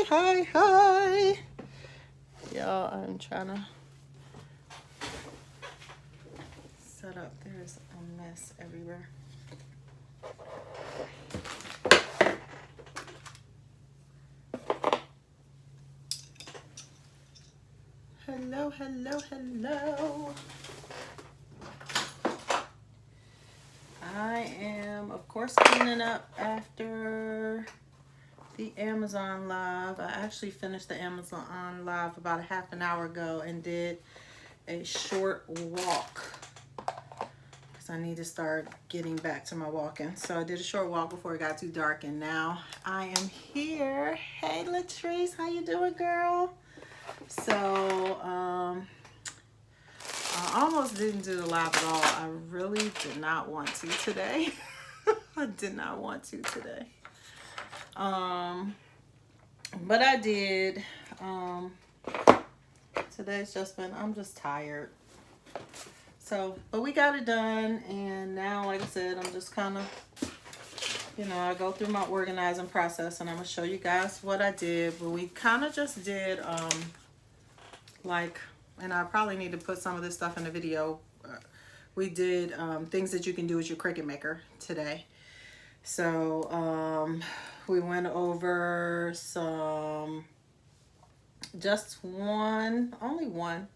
Hi. Y'all, I'm trying to set up. There's a mess everywhere. Hello. I am, of course, cleaning up after the Amazon live. I actually finished the Amazon live about a half an hour ago and did a short walk because I need to start getting back to my walking. So I did a short walk before it got too dark, and now I am here. Hey Latrice, how you doing, girl? So I almost didn't do the live at all. I really did not want to today. I did not want to today. But I did. Today's just been, I'm just tired. So, but we got it done, and now, like I said, I'm just kind of, you know, I go through my organizing process, and I'm gonna show you guys what I did. But we kind of just did, and I probably need to put some of this stuff in the video. We did things that you can do with your Cricut Maker today. So we went over some, only one,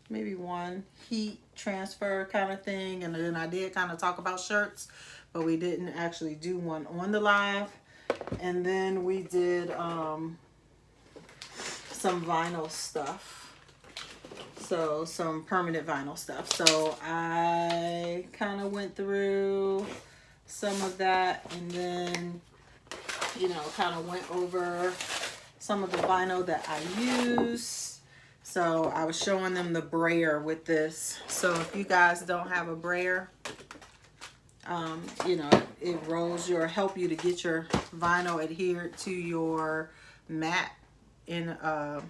maybe one heat transfer kind of thing. And then I did kind of talk about shirts, but we didn't actually do one on the live. And then we did some vinyl stuff. So some permanent vinyl stuff. So I kind of went through some of that, and then, you know, kind of went over some of the vinyl that I use. So I was showing them the brayer with this. So if you guys don't have a brayer, you know, it help you to get your vinyl adhered to your mat in a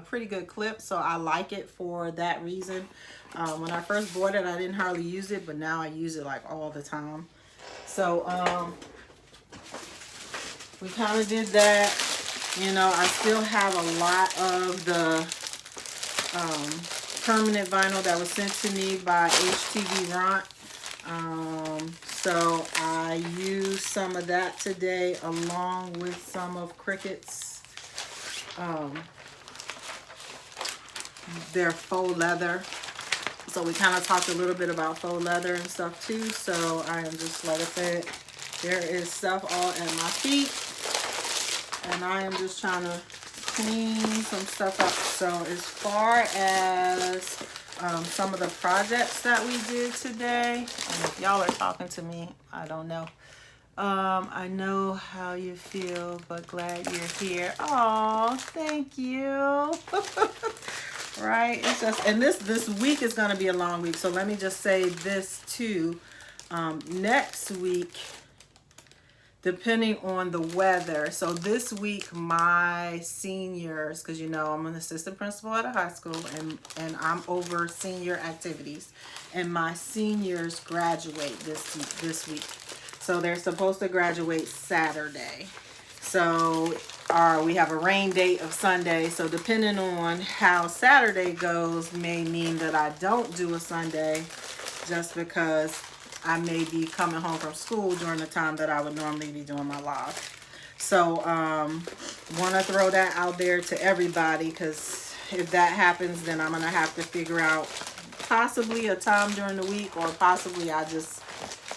pretty good clip. So I like it for that reason. When I first bought it, I didn't hardly use it, but now I use it like all the time. So we kind of did that. You know, I still have a lot of the permanent vinyl that was sent to me by HTV Ront. So I used some of that today along with some of Cricut's their faux leather. So we kind of talked a little bit about faux leather and stuff too. So I am just, like I said, there is stuff all at my feet, and I am just trying to clean some stuff up. So as far as some of the projects that we did today, and if y'all are talking to me, I don't know. I know how you feel, but glad you're here. Oh, thank you. Right, it's just, and this week is going to be a long week, so let me just say this too. Next week, depending on the weather, so this week my seniors, because you know I'm an assistant principal at a high school, and I'm over senior activities, and my seniors graduate this week. So they're supposed to graduate Saturday. So we have a rain date of Sunday. So depending on how Saturday goes may mean that I don't do a Sunday, just because I may be coming home from school during the time that I would normally be doing my live. So want to throw that out there to everybody, because if that happens, then I'm going to have to figure out possibly a time during the week, or possibly I just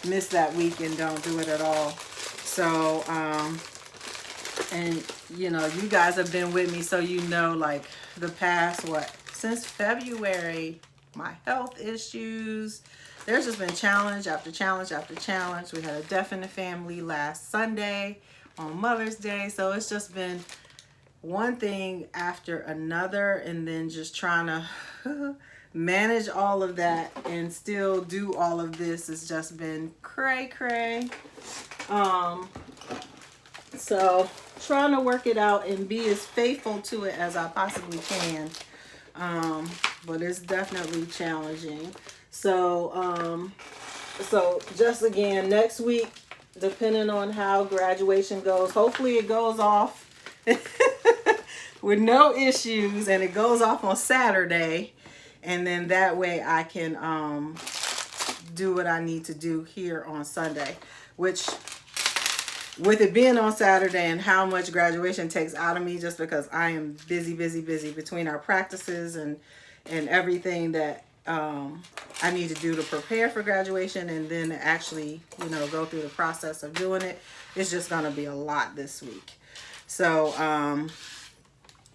miss that week and don't do it at all. So and you know, you guys have been with me, so you know, like the past, since February, my health issues, there's just been challenge after challenge after challenge. We had a death in the family last Sunday on Mother's Day. So it's just been one thing after another, and then just trying to manage all of that and still do all of this has just been cray. So trying to work it out and be as faithful to it as I possibly can. But it's definitely challenging. So just again, next week, depending on how graduation goes, hopefully it goes off with no issues, and it goes off on Saturday, and then that way I can do what I need to do here on Sunday, which with it being on Saturday and how much graduation takes out of me, just because I am busy between our practices and everything that I need to do to prepare for graduation, and then actually, you know, go through the process of doing it. It's just going to be a lot this week. So,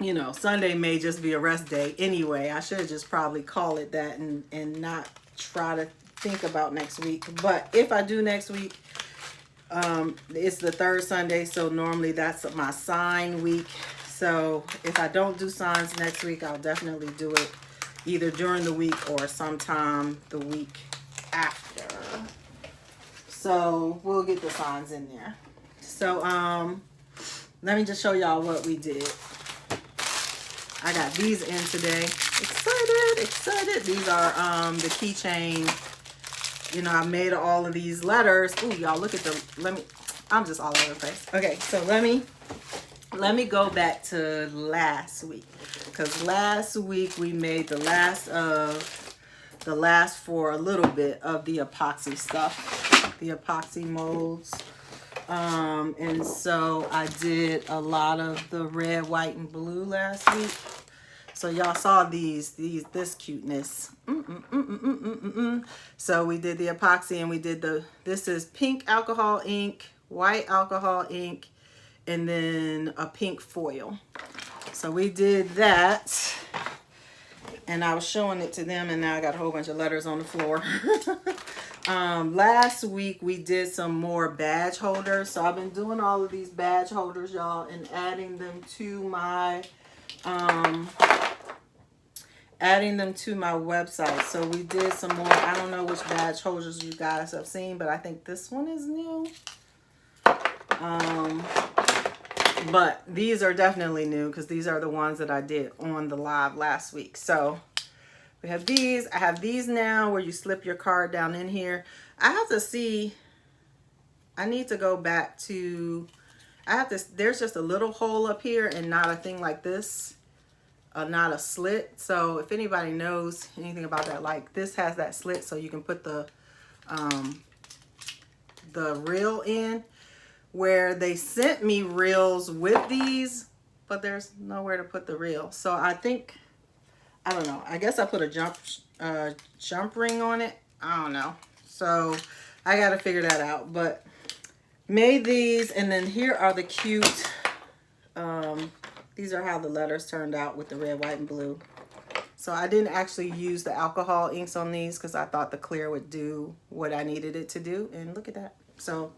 you know, Sunday may just be a rest day anyway. I should just probably call it that and not try to think about next week. But if I do next week, it's the third Sunday, so normally that's my sign week. So if I don't do signs next week, I'll definitely do it either during the week or sometime the week after. So we'll get the signs in there. So let me just show y'all what we did. I got these in today. Excited. These are the keychain. You know, I made all of these letters. Ooh, y'all, look at the, I'm just all over the place. Okay, so let me go back to last week. Because last week we made the last for a little bit of the epoxy stuff. The epoxy molds. And so I did a lot of the red, white, and blue last week. So y'all saw this cuteness. So we did the epoxy, and we did this is pink alcohol ink, white alcohol ink, and then a pink foil. So we did that, and I was showing it to them, and now I got a whole bunch of letters on the floor. Last week we did some more badge holders. So I've been doing all of these badge holders, y'all, and adding them to my website. So we did some more. I don't know which badge holders you guys have seen, but I think this one is new. But these are definitely new because these are the ones that I did on the live last week. So we have these. I have these now where you slip your card down in here. I have to see. I need to go back to. There's just a little hole up here and not a thing like this. Not a slit. So if anybody knows anything about that, like this has that slit so you can put the reel in. Where they sent me reels with these, but there's nowhere to put the reel. So I think, I don't know. I guess I put a jump ring on it. I don't know. So I got to figure that out. But made these, and then here are the cute. These are how the letters turned out with the red, white, and blue. So I didn't actually use the alcohol inks on these because I thought the clear would do what I needed it to do. And look at that. So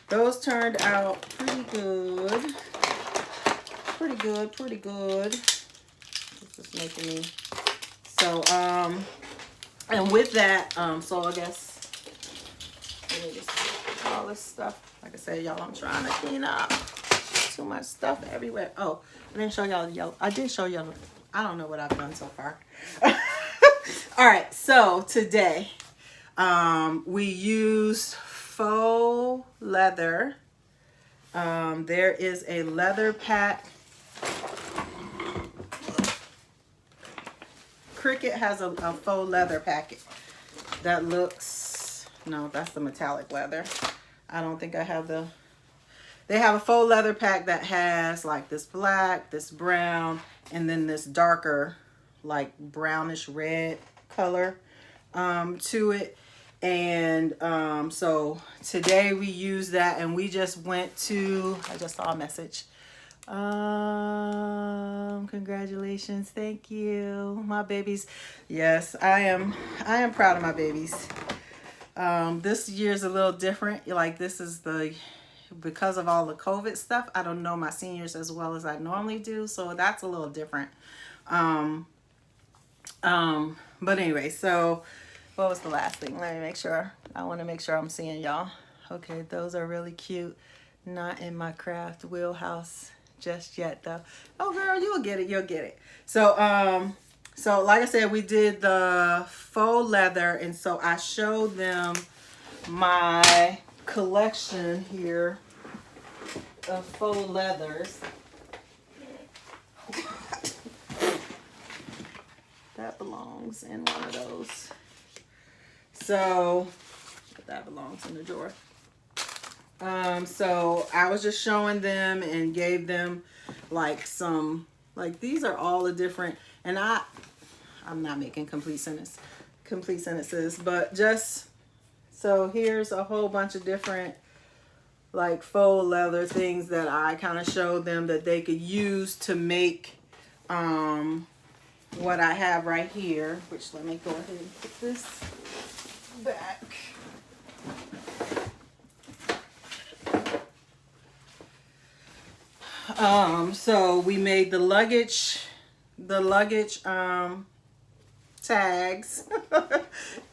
those turned out pretty good. Pretty good. This is making me. So, and with that, so I guess, let me just put all this stuff. Like I said, y'all, I'm trying to clean up. Too much stuff everywhere. Oh, I didn't show y'all the yellow. I did show y'all. I don't know what I've done so far. All right, so today, we used faux leather. There is a leather pack. Cricut has a faux leather packet that looks, no, that's the metallic leather. I don't think I have the, they have a faux leather pack that has like this black, this brown, and then this darker, like brownish red color to it. And so today we used that, and we just went to, I just saw a message. Congratulations. Thank you. My babies. Yes, I am proud of my babies. This year's a little different. Like this is because of all the COVID stuff, I don't know my seniors as well as I normally do. So that's a little different. But anyway, so what was the last thing? Let me make sure. I want to make sure I'm seeing y'all. Okay, those are really cute. Not in my craft wheelhouse just yet though. Oh girl, you'll get it. You'll get it. So, so like I said, we did the faux leather, and so I showed them my collection here of faux leathers. that belongs in one of those. So that belongs in the drawer. So I was just showing them and gave them like some, like these are all the different, and I'm not making complete sentences, but just, so here's a whole bunch of different like faux leather things that I kind of showed them that they could use to make what I have right here, which let me go ahead and put this back. So we made the luggage tags.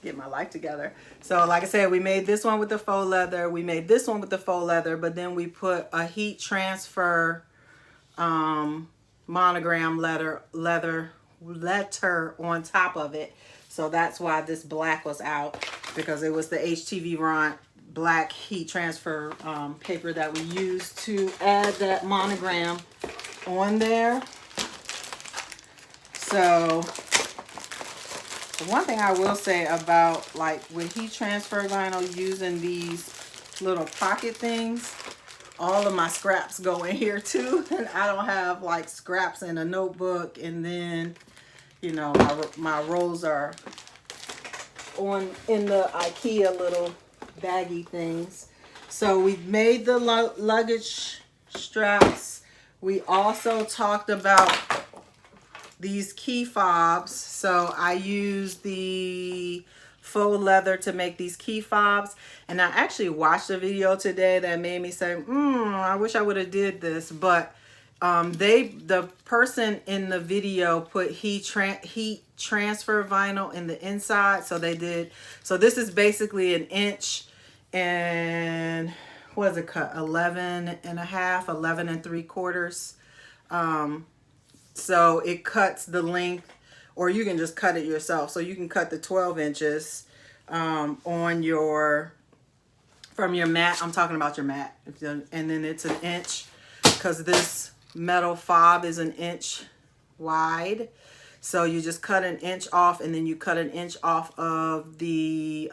Get my life together. So like I said, we made this one with the faux leather. We made this one with the faux leather, but then we put a heat transfer monogram letter on top of it. So that's why this black was out, because it was the HTV Ront black heat transfer paper that we used to add that monogram on there. So the one thing I will say about like with heat transfer vinyl using these little pocket things, all of my scraps go in here too, and I don't have like scraps in a notebook, and then you know my rolls are in the IKEA little baggy things. So we made the luggage straps. We also talked about these key fobs. So I used the faux leather to make these key fobs, and I actually watched a video today that made me say, I wish I would have did this, but the person in the video put heat transfer vinyl in the inside, so they did. So this is basically an inch and what is it cut, 11 and a half, 11 3/4. So it cuts the length, or you can just cut it yourself. So you can cut the 12 inches on your, from your mat. I'm talking about your mat. And then it's an inch, because this metal fob is an inch wide. So you just cut an inch off, and then you cut an inch off of the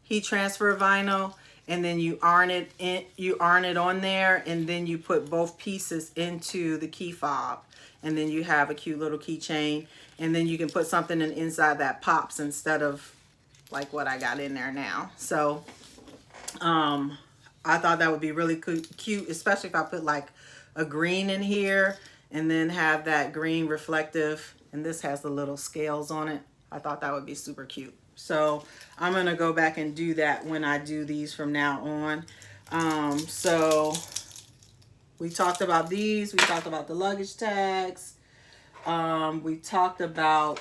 heat transfer vinyl, and then you iron it on there, and then you put both pieces into the key fob, and then you have a cute little keychain, and then you can put something inside that pops instead of like what I got in there now. So I thought that would be really cute, especially if I put like a green in here and then have that green reflective, and this has the little scales on it. I thought that would be super cute. So I'm gonna go back and do that when I do these from now on. So we talked about these, we talked about the luggage tags, we talked about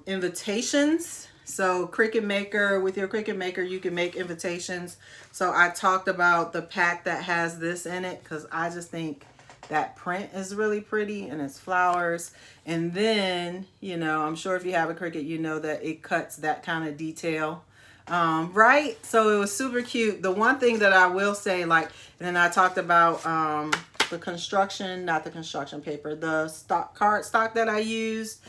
invitations. So Cricut Maker, with your Cricut Maker, you can make invitations. So I talked about the pack that has this in it, because I just think that print is really pretty, and it's flowers. And then, you know, I'm sure if you have a Cricut, you know that it cuts that kind of detail, right? So it was super cute. The one thing that I will say, like, and then I talked about the construction, not the construction paper, the cardstock that I used.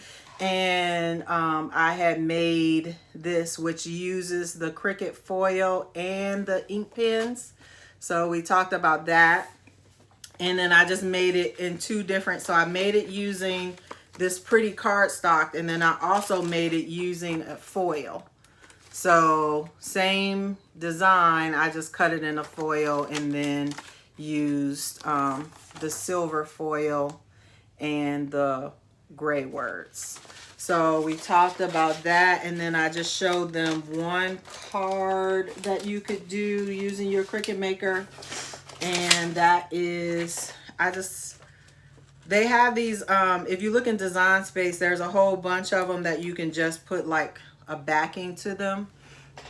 And I had made this, which uses the Cricut foil and the ink pens. So we talked about that. And then I just made it in two different, so I made it using this pretty cardstock, and then I also made it using a foil. So same design, I just cut it in a foil and then used the silver foil and the gray words. So we talked about that, and then I just showed them one card that you could do using your Cricut Maker. And that is, they have these, if you look in Design Space, there's a whole bunch of them that you can just put like a backing to them.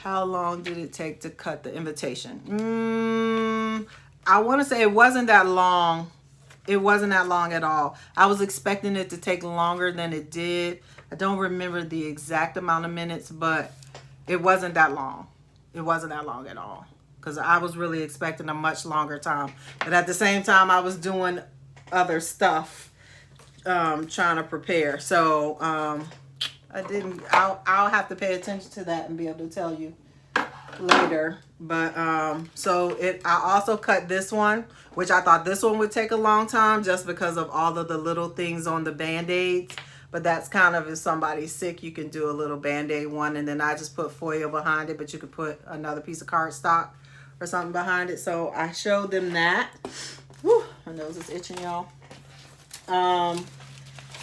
How long did it take to cut the invitation? I want to say it wasn't that long. It wasn't that long at all. I was expecting it to take longer than it did. I don't remember the exact amount of minutes, but it wasn't that long. It wasn't that long at all, because I was really expecting a much longer time. But at the same time, I was doing other stuff trying to prepare. So I'll have to pay attention to that and be able to tell you later. But I also cut this one, which I thought this one would take a long time just because of all of the little things on the band-aids. But that's kind of, if somebody's sick, you can do a little band-aid one, and then I just put foil behind it, but you could put another piece of cardstock or something behind it. So I showed them that. Whew, my nose is itching, y'all.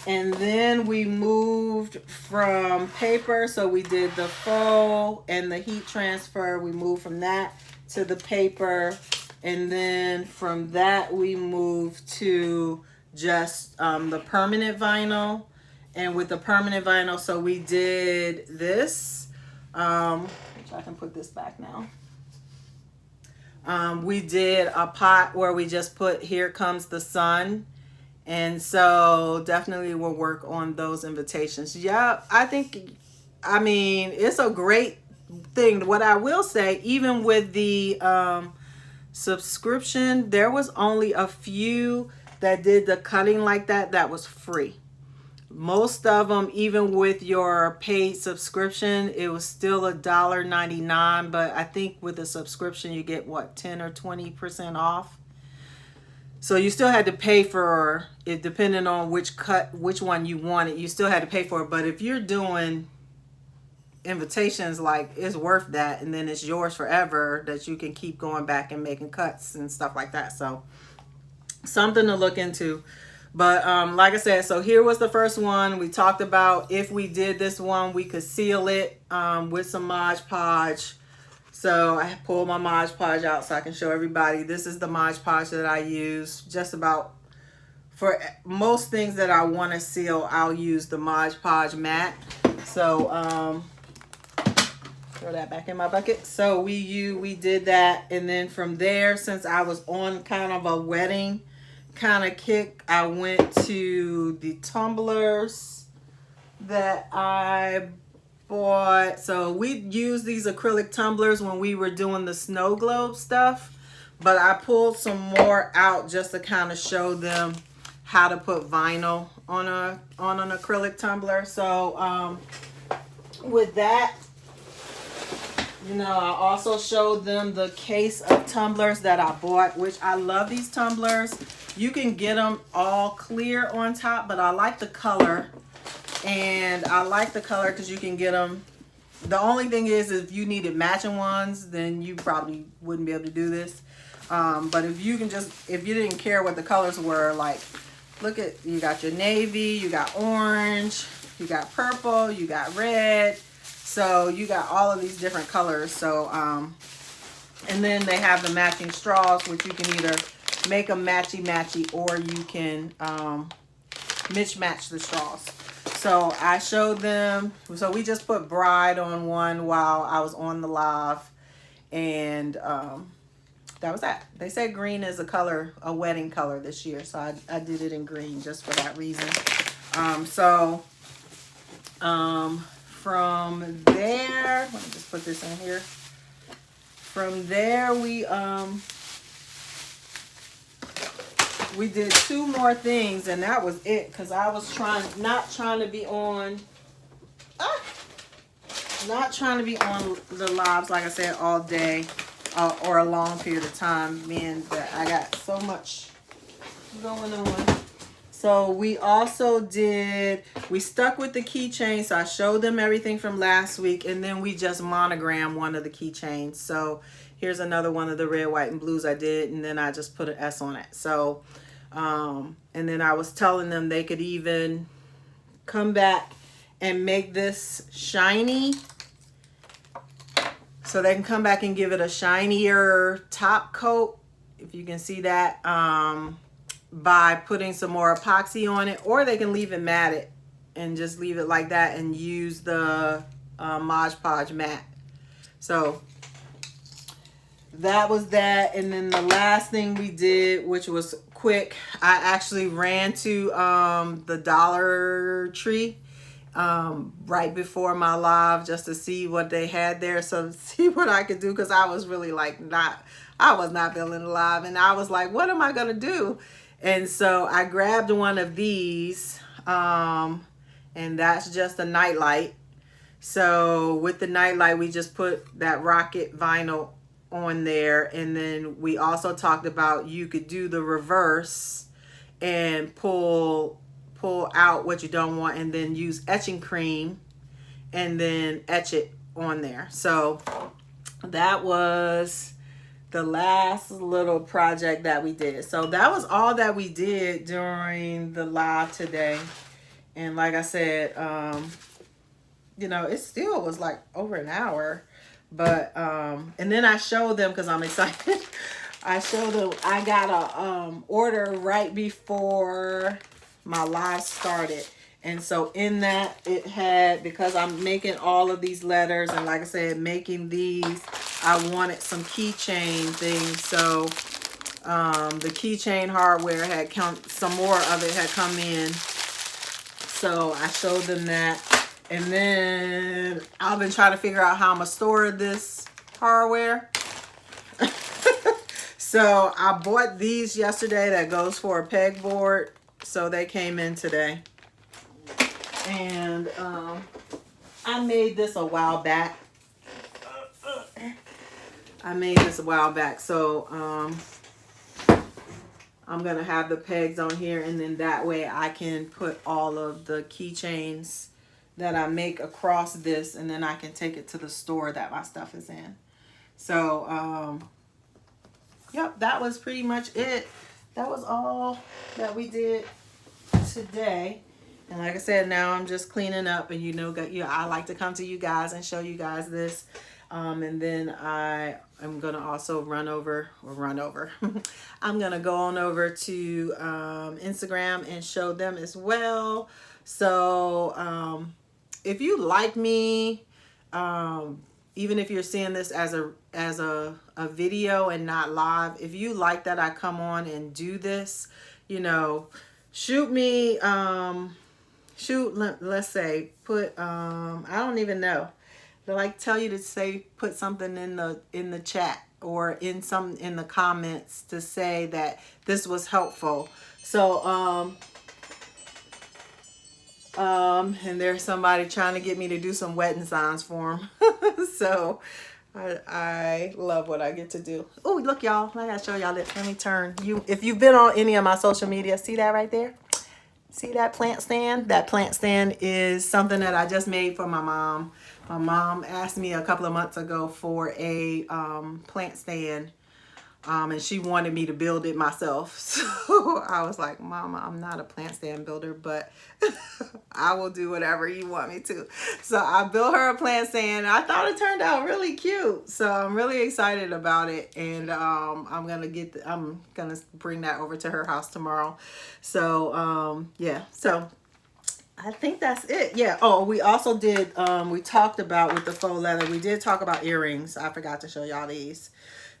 And then we moved from paper. So we did the faux and the heat transfer. We moved from that to the paper. And then from that, we moved to just the permanent vinyl. And with the permanent vinyl, so we did this. Which I can put this back now. We did a pot where we just put "Here Comes the Sun." And so definitely we'll work on those invitations. Yeah, I mean, it's a great thing. What I will say, even with the subscription, there was only a few that did the cutting like that was free. Most of them, even with your paid subscription, it was still $1.99. But I think with the subscription, you get what, 10 or 20% off. So you still had to pay for it, depending on which one you wanted. You still had to pay for it. But if you're doing invitations, like, it's worth that, and then it's yours forever, that you can keep going back and making cuts and stuff like that. So something to look into. But like I said, so here was the first one. We talked about if we did this one, we could seal it with some Mod Podge. So I pulled my Mod Podge out so I can show everybody. This is the Mod Podge that I use just about for most things that I want to seal. I'll use the Mod Podge matte. So throw that back in my bucket. So we did that, and then from there, since I was on kind of a wedding kind of kick, I went to the tumblers that I bought. So we used these acrylic tumblers when we were doing the snow globe stuff, but I pulled some more out just to kind of show them how to put vinyl on an acrylic tumbler. So with that, you know, I also showed them the case of tumblers that I bought, which I love these tumblers. You can get them all clear on top, but I like the color. And I like the color because you can get them. The only thing is, if you needed matching ones, then you probably wouldn't be able to do this. But if you didn't care what the colors were, like, look at, you got your navy, you got orange, you got purple, you got red. So you got all of these different colors. So, and then they have the matching straws, which you can either make them matchy-matchy, or you can mismatch the straws. So I showed them. So we just put bride on one while I was on the live. And that was that. They said green is a color, a wedding color this year. So I did it in green just for that reason. From there, let me just put this in here. From there, we did two more things, and that was it, because I was not trying to be on the lives, like I said, all day or a long period of time, meaning that I got so much going on. So we also we stuck with the keychain. So I showed them everything from last week, and then we just monogrammed one of the keychains. So here's another one of the red, white, and blues I did, and then I just put an S on it. So, and then I was telling them they could even come back and make this shiny. So they can come back and give it a shinier top coat, if you can see that, by putting some more epoxy on it, or they can leave it matted and just leave it like that and use the Mod Podge matte. So that was that. And then the last thing we did, which was quick, I actually ran to the Dollar Tree right before my live just to see what they had there, so see what I could do, because I was really like I was not feeling alive, and I was like, what am I gonna do? And so I grabbed one of these, and that's just a nightlight. So with the nightlight, we just put that rocket vinyl on there. And then we also talked about you could do the reverse and pull out what you don't want, and then use etching cream and then etch it on there. So that was the last little project that we did. So that was all that we did during the live today. And like I said, you know, it still was like over an hour. But and then I showed them, because I'm excited. I showed them I got a order right before my live started. And so in that, it had, because I'm making all of these letters, and like I said, making these, I wanted some keychain things. So the keychain hardware had come, some more of it had come in. So I showed them that. And then I've been trying to figure out how I'm going to store this hardware. So I bought these yesterday. That goes for a pegboard. So they came in today. And I made this a while back. So I'm going to have the pegs on here. And then that way I can put all of the keychains that I make across this. And then I can take it to the store that my stuff is in. So, yep, that was pretty much it. That was all that we did today. And like I said, now I'm just cleaning up, and you know, I like to come to you guys and show you guys this. And then I am going to also run over. I'm going to go on over to Instagram and show them as well. So if you like me, even if you're seeing this as a video and not live, if you like that I come on and do this, you know, shoot me, let's say, put, I don't even know. They like tell you to say, put something in the chat or in the comments to say that this was helpful. So, and there's somebody trying to get me to do some wedding signs for them. So I love what I get to do. Oh, look, y'all, I gotta show y'all this. Let me turn you. If you've been on any of my social media, see that right there? See that plant stand? That plant stand is something that I just made for my mom. My mom asked me a couple of months ago for a plant stand. And she wanted me to build it myself. So I was like, Mama, I'm not a plant stand builder, but I will do whatever you want me to. So I built her a plant stand. I thought it turned out really cute. So I'm really excited about it. And I'm going to bring that over to her house tomorrow. So yeah, so I think that's it. Yeah. Oh, we also did, we talked about with the faux leather, we did talk about earrings. I forgot to show y'all these.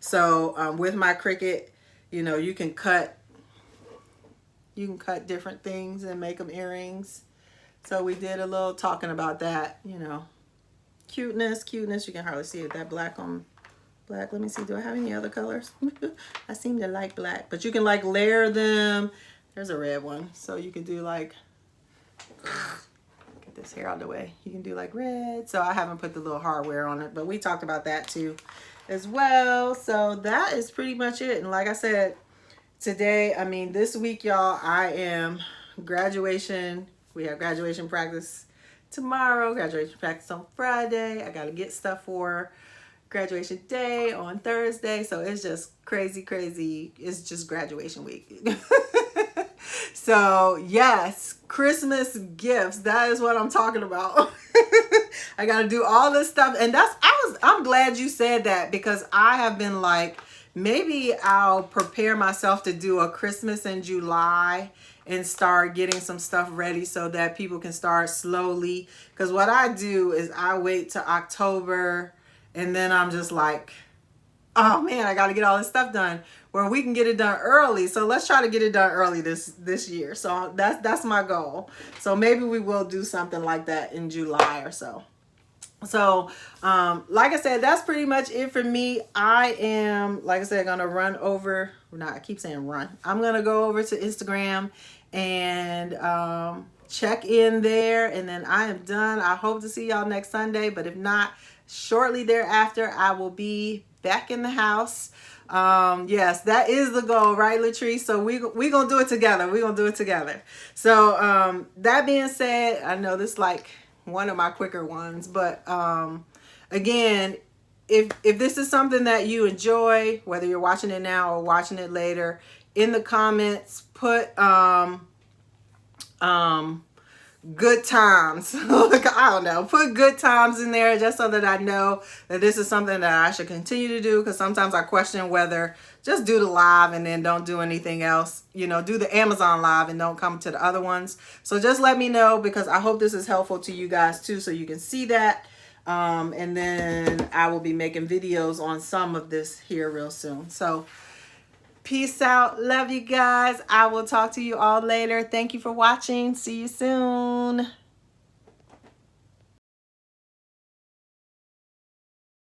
So with my Cricut, you know, you can cut different things and make them earrings. So we did a little talking about that, you know, cuteness. You can hardly see it. That black on black. Let me see. Do I have any other colors? I seem to like black, but you can like layer them. There's a red one. So you can do like, get this hair out of the way. You can do like red. So I haven't put the little hardware on it, but we talked about that too as well. So that is pretty much it. And like I said, today, I mean, this week, y'all, I am graduation. We have graduation practice tomorrow, graduation practice on Friday. I got to get stuff for graduation day on Thursday. So it's just crazy. It's just graduation week. So yes, Christmas gifts. That is what I'm talking about. I got to do all this stuff. And I'm glad you said that, because I have been like, maybe I'll prepare myself to do a Christmas in July and start getting some stuff ready so that people can start slowly. Because what I do is I wait till October, and then I'm just like, oh man, I got to get all this stuff done, where we can get it done early. So let's try to get it done early this year. So that's my goal. So maybe we will do something like that in July or so. So, like I said, that's pretty much it for me. I am, like I said, gonna run over. Not, I keep saying run. I'm gonna go over to Instagram and check in there, and then I am done. I hope to see y'all next Sunday, but if not, shortly thereafter, I will be back in the house. Yes, that is the goal, right, Latrice? So we gonna do it together. We gonna do it together. So that being said, I know this like one of my quicker ones, but again, if this is something that you enjoy, whether you're watching it now or watching it later, in the comments put good times. Like, I don't know, put good times in there just so that I know that this is something that I should continue to do, because sometimes I question whether just do the live and then don't do anything else, you know, do the Amazon live and don't come to the other ones. So just let me know, because I hope this is helpful to you guys too, so you can see that. And then I will be making videos on some of this here real soon. So peace out. Love you guys. I will talk to you all later. Thank you for watching. See you soon.